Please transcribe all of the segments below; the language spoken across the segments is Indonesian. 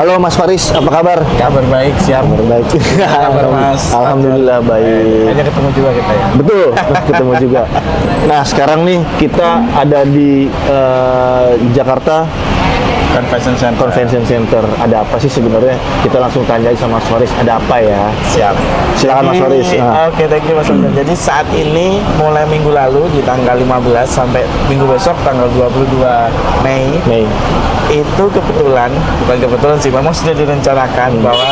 Halo Mas Faris, apa kabar? Kabar baik, siap. Kabar baik. Kabar Mas. Alhamdulillah baik. Hanya ketemu juga kita ya. Betul, ketemu juga. Nah sekarang nih kita ada di Jakarta Convention Center. Ada apa sih sebenarnya? Kita langsung tanya sama Mas Faris, ada apa ya? Siap. Silakan Mas Faris. Oke, thank you Mas Faris. Jadi saat ini mulai minggu lalu di tanggal 15 sampai minggu besok tanggal 22 Mei. Itu bukan kebetulan sih, memang sudah direncanakan bahwa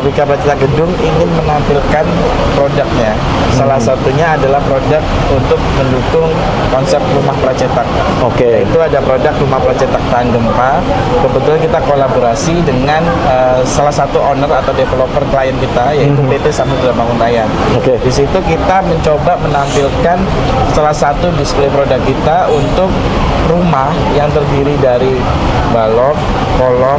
Wika Praceta Gedung ingin menampilkan produknya. Salah satunya adalah produk untuk mendukung konsep rumah pracetak. Oke. Itu ada produk rumah pracetak tahan gempa. Kebetulan kita kolaborasi dengan salah satu owner atau developer klien kita, yaitu PT Samudra Bangun Raya. Oke. Di situ kita mencoba menampilkan salah satu display produk kita untuk rumah yang terdiri dari balok, kolom,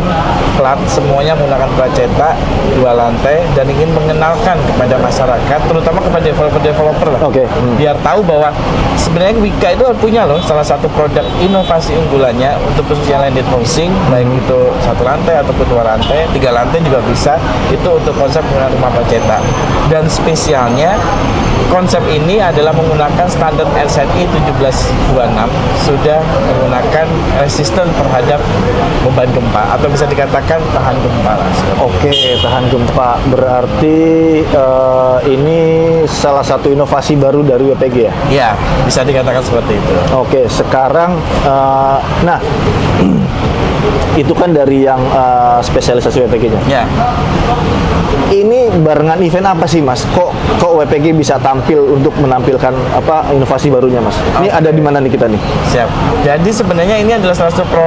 plat, semuanya menggunakan pracetak 2 lantai, dan ingin mengenalkan kepada masyarakat, terutama kepada developer lah. Oke. Biar tahu bahwa sebenarnya Wika itu punya loh salah satu produk inovasi unggulannya untuk khususnya landed housing, baik itu 1 lantai ataupun 2 lantai, 3 lantai juga bisa. Itu untuk konsep menggunakan rumah pracetak. Dan spesialnya konsep ini adalah menggunakan standar RZI 1726, sudah menggunakan resisten terhadap beban gempa, atau bisa dikatakan tahan gempa lah. Oke, tahan gempa. Berarti ini salah satu inovasi baru dari WPG ya? Ya, bisa dikatakan seperti itu. Oke, sekarang nah itu kan dari yang spesialisasi WPG-nya. Ya. Ini barengan event apa sih Mas? Kok WPG bisa tampil untuk menampilkan apa inovasi barunya Mas? Ini ada di mana nih kita nih? Siap. Jadi sebenarnya ini adalah salah satu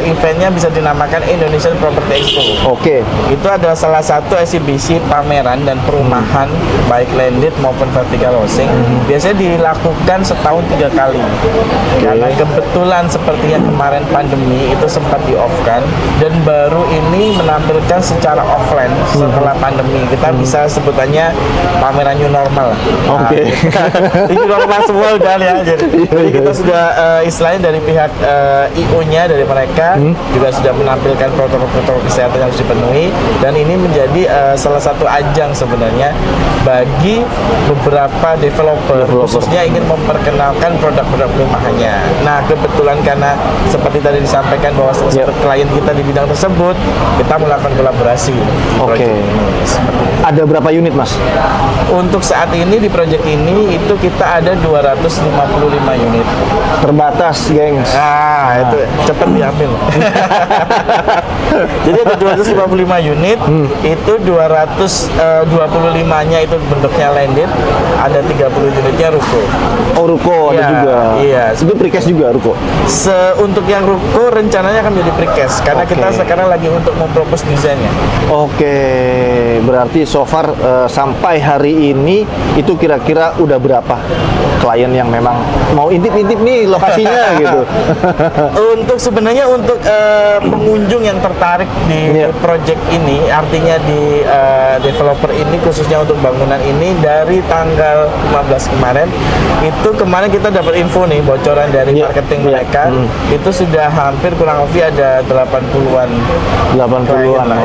eventnya bisa dinamakan Indonesian Property Expo. Oke. Itu adalah salah satu eksibisi pameran dan perumahan baik landed maupun vertical housing. Biasanya dilakukan setahun 3 kali. Karena kebetulan sepertinya kemarin pandemi itu sempat di-off-kan, dan baru ini menampilkan secara offline setelah pandemi. Kita bisa sebutannya pameran new normal. Oke. New normal semua udah ya. Jadi kita sudah istilahnya dari pihak IO-nya dari mereka juga sudah menampilkan protokol-protokol kesehatan yang harus dipenuhi, dan ini menjadi salah satu ajang sebenarnya bagi beberapa developer khususnya ingin memperkenalkan produk-produk perumahannya. Nah, kebetulan karena seperti tadi disampaikan bahwa salah satu klien kita di bidang tersebut, kita melakukan kolaborasi. Oke. Ada berapa unit Mas? Untuk saat ini di proyek ini itu kita ada 255 unit. Terbatas, gengs. Nah, itu cepat diambil. Jadi ada 255 unit, itu 225-nya itu bentuknya landed, ada 30 unitnya ruko. Oh, ruko ada juga. Iya. Itu precast juga ruko. Untuk yang ruko rencananya akan menjadi precast karena kita sekarang lagi untuk mempropos desainnya. Oke, berarti so far sampai hari ini itu kira-kira udah berapa klien yang memang mau intip-intip nih lokasinya gitu? Untuk sebenarnya untuk pengunjung yang tertarik di project ini, artinya di developer ini khususnya untuk bangunan ini dari tanggal 15 kemarin, itu kemarin kita dapat info nih bocoran dari marketing mereka, itu sudah hampir kurang lebih ada 80-an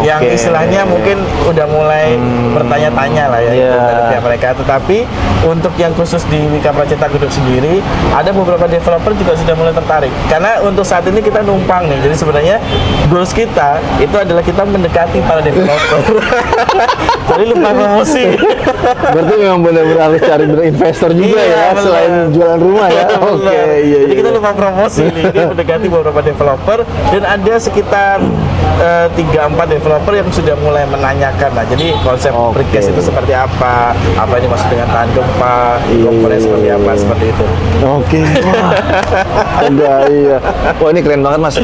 yang istilahnya mungkin udah mulai bertanya-tanya lah ya dari pihak mereka. Tetapi untuk yang khusus di Wika Praceta Gedung sendiri, ada beberapa developer juga sudah mulai tertarik. Karena untuk saat ini kita numpang nih. Jadi sebenarnya goals kita itu adalah kita mendekati para developer. Jadi lupa promosi. Berarti memang benar-benar harus cari investor juga ya, selain jualan rumah ya. Oke, iya. Jadi kita lupa promosi nih, ini mendekati beberapa developer, dan ada sekitar 3-4 developer yang sudah mulai menanyakan lah. Jadi konsep precast itu seperti apa ini maksud dengan tahan gempa, komponen seperti apa, seperti itu. Oke. Wah, iya. Wah, ini keren banget Mas.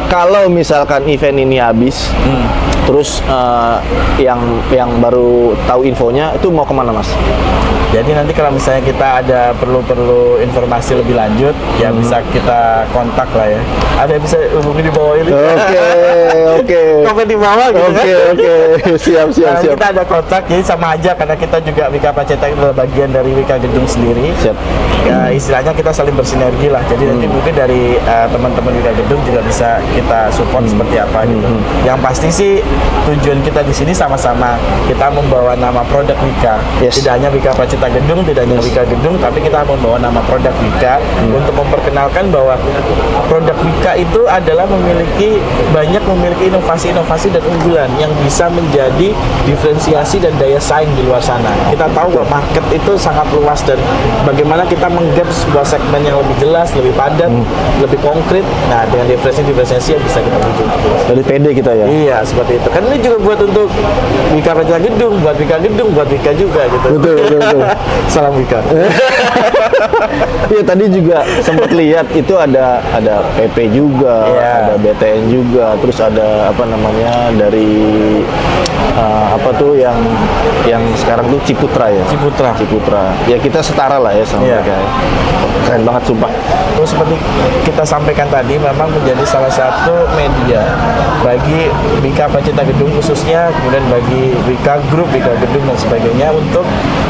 Kalau misalkan event ini habis, terus yang baru tahu infonya itu mau kemana Mas? Jadi nanti kalau misalnya kita ada perlu informasi lebih lanjut, ya bisa kita kontak lah ya. Ada yang bisa hubungi di bawah ini. Oke. Komen di bawah gitu kan. Oke. Siap. Kita ada kontak, jadi sama aja karena kita juga Wika Pracetak adalah bagian dari Wika Gedung sendiri. Siap. Ya, istilahnya kita saling bersinergi lah. Jadi nanti mungkin dari teman-teman Wika Gedung juga bisa kita support seperti apa gitu. Yang pasti sih tujuan kita di sini sama-sama kita membawa nama produk Wika. Yes. Tidak hanya Wika Pracetak Gedung, tidak hanya Wika Gedung, tapi kita membawa nama produk Wika untuk memperkenalkan bahwa produk Wika itu adalah memiliki inovasi-inovasi dan unggulan yang bisa menjadi diferensiasi dan daya saing di luar sana. Kita tahu bahwa market itu sangat luas dan bagaimana kita menggap sebuah segmen yang lebih jelas, lebih padat, lebih konkret. Nah, dengan diferensiasi yang bisa kita tuju. Dari PD kita ya. Iya, seperti itu. Kan ini juga buat untuk Wika Pracetak Gedung, buat Wika Gedung, buat Wika juga gitu. Betul. Salam Wika. Iya, tadi juga sempat lihat itu ada PP juga, ada BTN juga, terus ada apa namanya dari apa tuh yang sekarang tuh Ciputra ya. Ciputra. Ya kita setara lah ya sama mereka. Keren banget sumpah. Terus seperti kita sampaikan tadi, memang menjadi salah satu media bagi Wika Pracetak Gedung khususnya, kemudian bagi Wika Group, Wika Gedung dan sebagainya untuk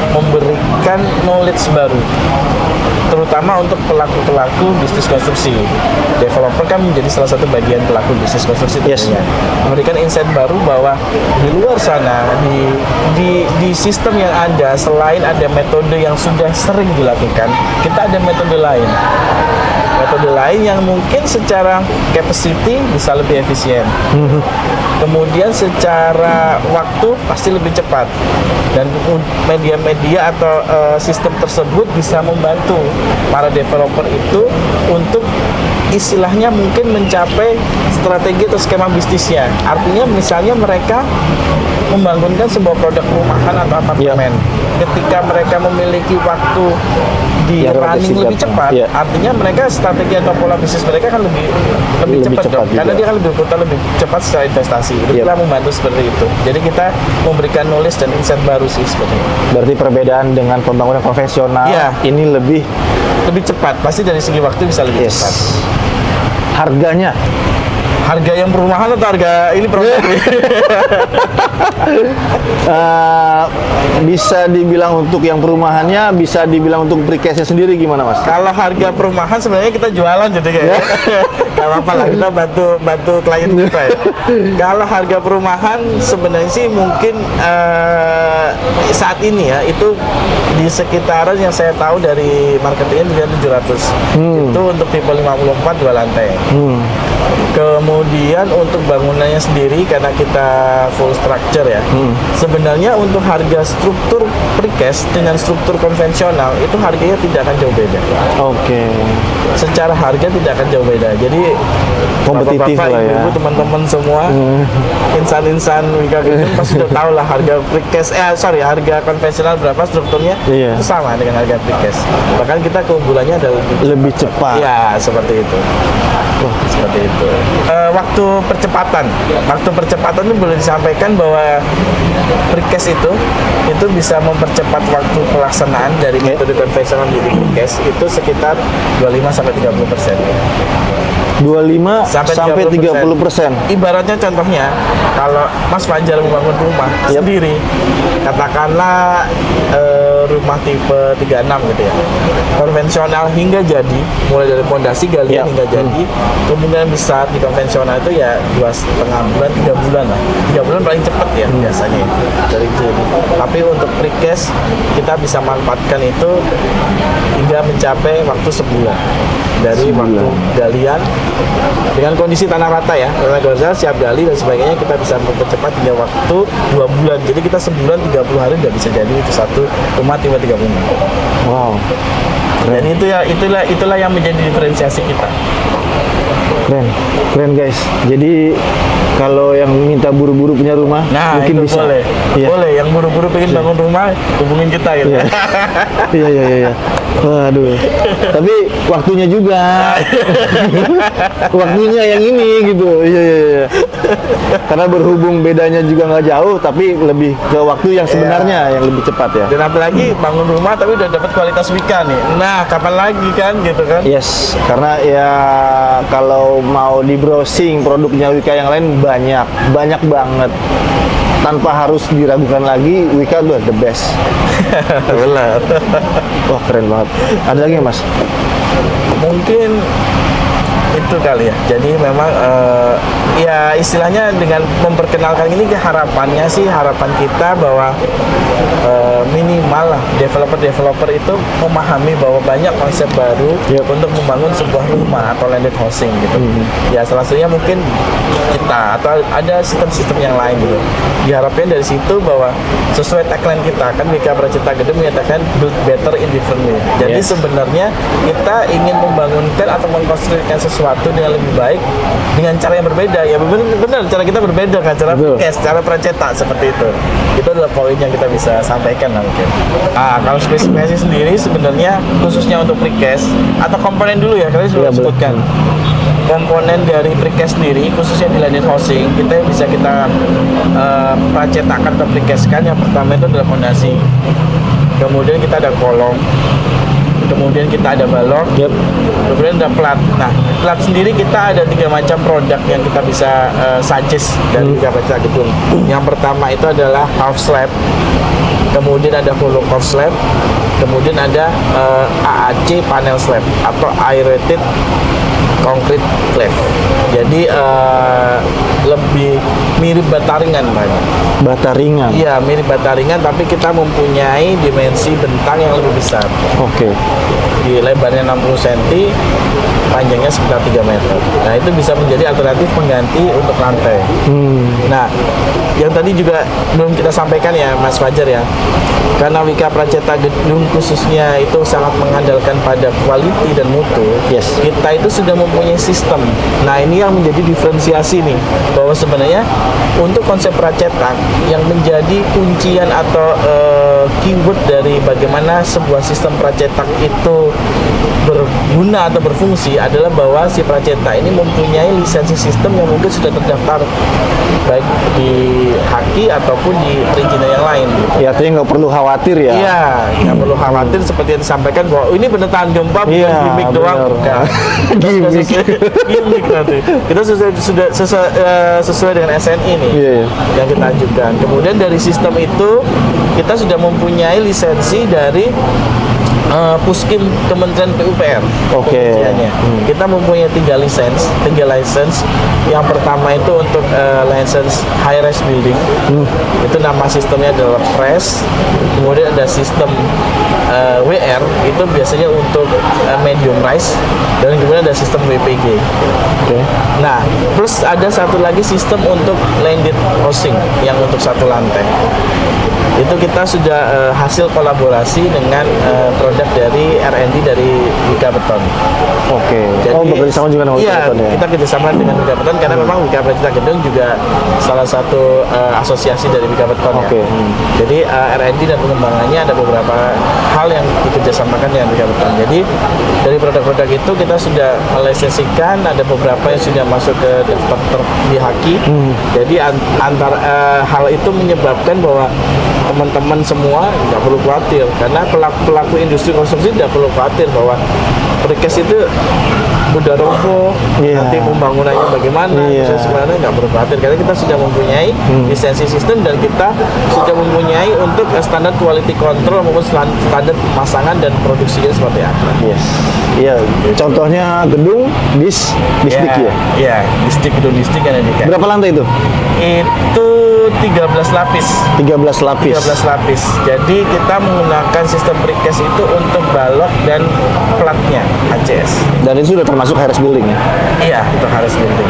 memberikan knowledge baru, terutama untuk pelaku-pelaku bisnis konstruksi. Developer kan menjadi salah satu bagian pelaku bisnis konstruksi tentunya. Memberikan insight baru bahwa di luar sana, di sistem yang ada, selain ada metode yang sudah sering dilakukan, kita ada metode lain. Metode lain yang mungkin secara capacity bisa lebih efisien. Kemudian secara waktu pasti lebih cepat. Dan media-media atau sistem tersebut bisa membantu para developer itu untuk istilahnya mungkin mencapai strategi atau skema bisnisnya. Artinya misalnya mereka membangunkan sebuah produk perumahan atau apartemen. Ketika mereka memiliki waktu di running lebih cepat, artinya mereka strategi atau pola bisnis mereka kan lebih cepat dong, karena dia kan lebih cepat secara investasi. Itulah membantu seperti itu. Jadi kita memberikan knowledge dan insight baru sih seperti itu. Berarti perbedaan dengan pembangunan konvensional ini lebih cepat, pasti dari segi waktu bisa lebih cepat. Harganya? Harga yang perumahan atau harga ini produk? Bisa dibilang untuk yang perumahannya, bisa dibilang untuk precast-nya sendiri gimana Mas? Kalau harga perumahan sebenarnya kita jualan jadi kayak nggak apa-apa lah, kita bantu klien kita ya. Kalau harga perumahan sebenarnya sih mungkin saat ini ya itu di sekitaran yang saya tahu dari marketingnya 700. Itu untuk tipe 54 2 lantai. Kemudian untuk bangunannya sendiri karena kita full structure ya, sebenarnya untuk harga struktur precast dengan struktur konvensional itu harganya tidak akan jauh beda. Oke. Secara harga tidak akan jauh beda. Jadi kompetitif lah ya. Ibu-ibu, teman-teman semua, insan-insan Wika Gedung pasti sudah tahu lah harga precast. Harga konvensional berapa strukturnya itu sama dengan harga precast. Bahkan kita keunggulannya ada lebih cepat. Ya seperti itu. Seperti itu. Waktu percepatan itu boleh disampaikan bahwa precast itu bisa mempercepat waktu pelaksanaan dari metode konvensional menjadi precast itu sekitar 25-30%. 25 sampai 30%. Ibaratnya contohnya kalau Mas Fajar membangun rumah sendiri, katakanlah rumah tipe 36 gitu ya, konvensional hingga jadi, mulai dari fondasi galian hingga jadi, kemungkinan besar di konvensional itu ya 2,5 bulan 3 bulan lah, 3 bulan paling cepat ya biasanya dari itu. Tapi untuk precast kita bisa manfaatkan itu hingga mencapai waktu sebulan dari waktu galian dengan kondisi tanah rata ya, tanah rata siap gali dan sebagainya, kita bisa mempercepat hingga waktu 2 bulan. Jadi kita sebulan 30 hari udah bisa jadi itu satu rumah tipe 30. Wow. Dan itulah yang menjadi diferensiasi kita. Keren guys. Jadi kalau yang minta buru-buru punya rumah, mungkin bisa. Boleh. Yang buru-buru pengen bangun rumah, hubungin kita gitu. Iya. Waduh. Tapi waktunya juga. Waktunya yang ini gitu. Iya. Karena berhubung bedanya juga nggak jauh, tapi lebih ke waktu yang sebenarnya yang lebih cepat ya. Dan apalagi bangun rumah tapi udah dapat kualitas Wika nih. Nah, kapan lagi kan gitu kan? Yes, karena ya kalau mau di browsing produknya Wika yang lain banyak banget. Tanpa harus diragukan lagi, Wika tuh the best. Benar. Wah, keren banget. Ada lagi Mas? Mungkin itu kali ya. Jadi memang ya istilahnya dengan memperkenalkan ini harapan kita bahwa minimal lah developer itu memahami bahwa banyak konsep baru untuk membangun sebuah rumah atau landed housing gitu. Ya salah satunya mungkin kita atau ada sistem-sistem yang lain gitu. Diharapkan dari situ bahwa sesuai tagline kita kan Wika Praceta Gedung menyatakan build better in different way. Jadi sebenarnya kita ingin membangunkan atau mengkonstruksikan sesuatu dengan lebih baik dengan cara yang berbeda. Ya benar cara kita berbeda kan, cara Precast, cara Praceta seperti itu. Itu adalah poin yang kita bisa sampaikan lah mungkin. Kalau spesifikasi sendiri sebenarnya khususnya untuk Precast atau komponen dulu ya, kalian sudah sebutkan. Komponen dari Precast sendiri khususnya di landed housing kita pracetakan atau precastkan. Yang pertama itu adalah fondasi, kemudian kita ada kolom, kemudian kita ada balok, kemudian ada plat. Nah, plat sendiri kita ada 3 macam produk yang kita bisa suggest dari Wika Praceta Gedung. Yang pertama itu adalah half slab, kemudian ada full core slab, kemudian ada AAC panel slab atau aerated concrete slab. Jadi lebih mirip bataringan banyak. Bataringan? Iya, mirip bataringan, tapi kita mempunyai dimensi bentang yang lebih besar. Oke. Di lebarnya 60 cm, panjangnya sekitar 3 meter. Nah, itu bisa menjadi alternatif pengganti untuk lantai. Nah, yang tadi juga belum kita sampaikan ya Mas Fajar ya, karena Wika Praceta Gedung khususnya itu sangat mengandalkan pada quality dan mutu. Kita itu sudah mempunyai sistem. Nah, ini yang menjadi diferensiasi nih, bahwa sebenarnya untuk konsep pracetak yang menjadi kuncian atau keyword dari bagaimana sebuah sistem pracetak itu berguna atau berfungsi adalah bahwa si pracetak ini mempunyai lisensi sistem yang mungkin sudah terdaftar baik di Haki ataupun di perizinan yang lain. Ya, artinya nggak perlu khawatir ya. Iya, nggak perlu khawatir seperti yang disampaikan bahwa ini benar tahan gempa, bukan gimmick doang. Gimmick nanti. Kita sudah sesuai dengan SNI nih yang kita ajukan. Kemudian dari sistem itu kita sudah mempunyai lisensi dari Puskim Kementerian PUPR. Kita mempunyai 3 license. Yang pertama itu untuk license high rise building. Itu nama sistemnya adalah PRES. Kemudian ada sistem WR, itu biasanya untuk medium rise, dan kemudian ada sistem WPG. Nah, plus ada satu lagi sistem untuk landed housing yang untuk 1 lantai. Itu kita sudah hasil kolaborasi dengan produk dari R&D dari Wika Beton. Jadi, bekerjasama juga dengan Wika Beton ya? Kita kerjasama dengan Wika Beton karena memang Wika Praceta Gedung juga salah satu asosiasi dari Wika Beton ya. Jadi R&D dan pengembangannya ada beberapa hal yang dikerjasamakan dengan Wika Beton. Jadi dari produk-produk itu kita sudah melisensikan, ada beberapa yang sudah masuk ke daftar di Haki. Jadi antara hal itu menyebabkan bahwa teman-teman semua nggak perlu khawatir, karena pelaku industri konstruksi tidak perlu khawatir bahwa Precast itu udah roboh, nanti pembangunannya bagaimana, sebenarnya nggak perlu khawatir karena kita sudah mempunyai lisensi sistem dan kita sudah mempunyai untuk standar quality control maupun standar pemasangan dan produksinya seperti apa. Contohnya gedung distrik ya? Iya, gedung distrik kan ini. Berapa lantai itu? Itu 13 lapis. 13 lapis. Jadi kita menggunakan sistem Precast itu untuk balok dan platnya ACS. Dan itu sudah termasuk high rise building ya? Iya, itu high rise building.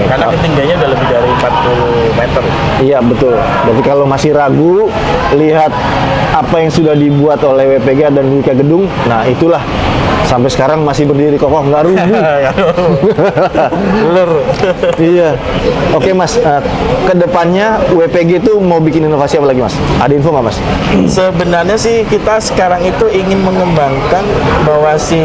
Karena ketinggiannya udah lebih dari 40 meter. Iya, betul. Berarti kalau masih ragu, lihat apa yang sudah dibuat oleh WPG dan Wika Gedung, nah itulah sampai sekarang masih berdiri kokoh, nggak rubuh. Iya. Oke Mas, kedepannya WPG itu mau bikin inovasi apa lagi Mas? Ada info nggak Mas? Sebenarnya sih kita sekarang itu ingin mengembangkan bahwa si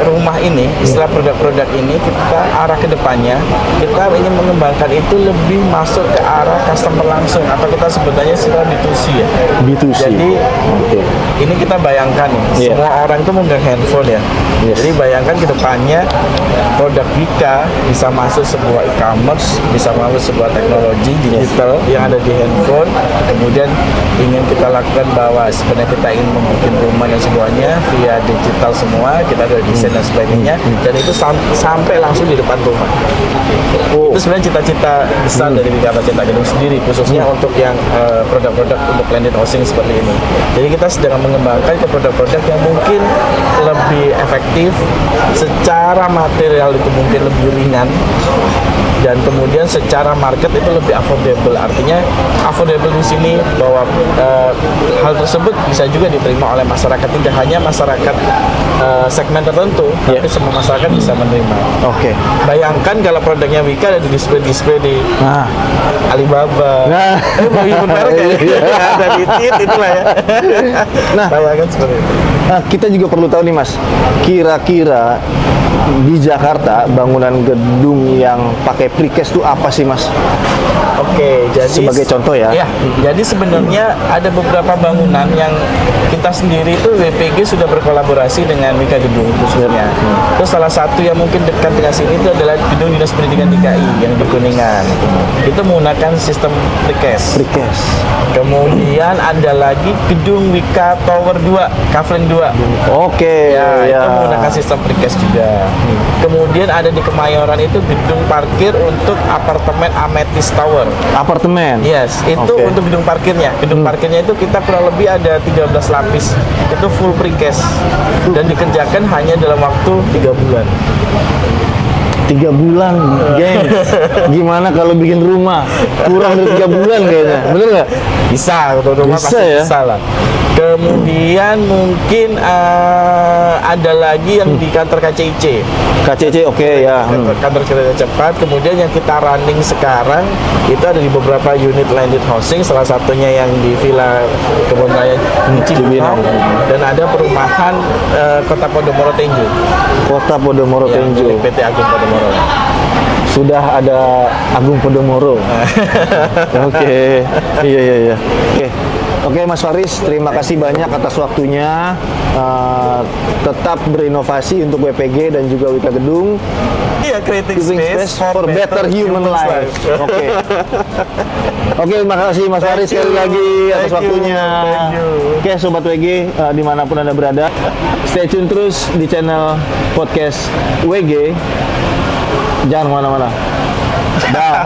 rumah ini, setelah produk-produk ini kita arah ke depannya, kita ingin mengembangkan itu lebih masuk ke arah customer langsung atau kita sebutnya istilah B2C ya. B2C. Jadi Oke. ini kita bayangkan Iya. semua orang itu memegang handphone ya. Yes. Jadi bayangkan ke depannya produk Wika bisa masuk sebuah e-commerce, bisa masuk sebuah teknologi digital yang ada di handphone. Kemudian ingin kita lakukan bahwa sebenarnya kita ingin membuat rumah dan semuanya via digital semua, kita ada desain dan sebagainya, dan itu sampai langsung di depan rumah. Itu sebenarnya cita-cita besar dari Wika Cipta Gedung sendiri, khususnya untuk yang produk-produk untuk landed housing seperti ini. Jadi kita sedang mengembangkan ke produk-produk yang mungkin lebih efektif, secara material itu mungkin lebih ringan, dan kemudian secara market itu lebih affordable. Artinya affordable di sini bahwa hal tersebut bisa juga diterima oleh masyarakat, tidak hanya masyarakat segmen tertentu, tapi semua masyarakat bisa menerima. Oke. Bayangkan kalau produknya Wika ada di display di Alibaba, mau merek ya, ada di TIT itulah ya. Nah, bayangkan seperti itu. Nah, kita juga perlu tahu nih Mas, kira-kira di Jakarta bangunan gedung yang pakai precast itu apa sih Mas? Oke, jadi sebagai contoh ya. Ya, jadi sebenarnya ada beberapa bangunan yang kita sendiri itu WPG sudah berkolaborasi dengan Wika Gedung khususnya. Terus salah satu yang mungkin dekat dengan sini itu adalah Gedung Dinas Pendidikan DKI yang di Kuningan. Itu menggunakan sistem precast. Precast. Kemudian ada lagi Gedung Wika Tower 2, Kavlen 2. Oke, Ya, itu menggunakan sistem precast juga. Kemudian ada di Kemayoran itu gedung parkir untuk apartemen Amethyst Tower. Apartemen. Yes, itu Oke. untuk gedung parkirnya. Gedung parkirnya itu kita kurang lebih ada 13 lapis. Itu full precast dan dikerjakan hanya dalam waktu 3 bulan. 3 bulan, geng. Gimana kalau bikin rumah? Kurang dari 3 bulan kayaknya. Bener nggak? Bisa, untuk rumah Bisa pasti ya? bisa lah. Kemudian mungkin ada lagi yang di kantor KCIC. KCC oke ya. Kantor kereta cepat. Kemudian yang kita running sekarang itu ada di beberapa unit landed housing, salah satunya yang di Villa Kebun Raya Cibinong, dan ada perumahan Kota Podomoro Tenjo. Kota Podomoro Ya, Tenjo. milik PT Agung Podomoro. Sudah ada Agung Podomoro. Oke. Iya. Oke Mas Faris, terima kasih banyak atas waktunya. Tetap berinovasi untuk WPG dan juga Wika Gedung. Iya, creating Giving space for better human life. Oke. Oke, terima kasih Mas Faris sekali lagi atas waktunya. Oke, Sobat WG, dimanapun Anda berada, stay tune terus di channel podcast WG. Jangan kemana-mana. Dah.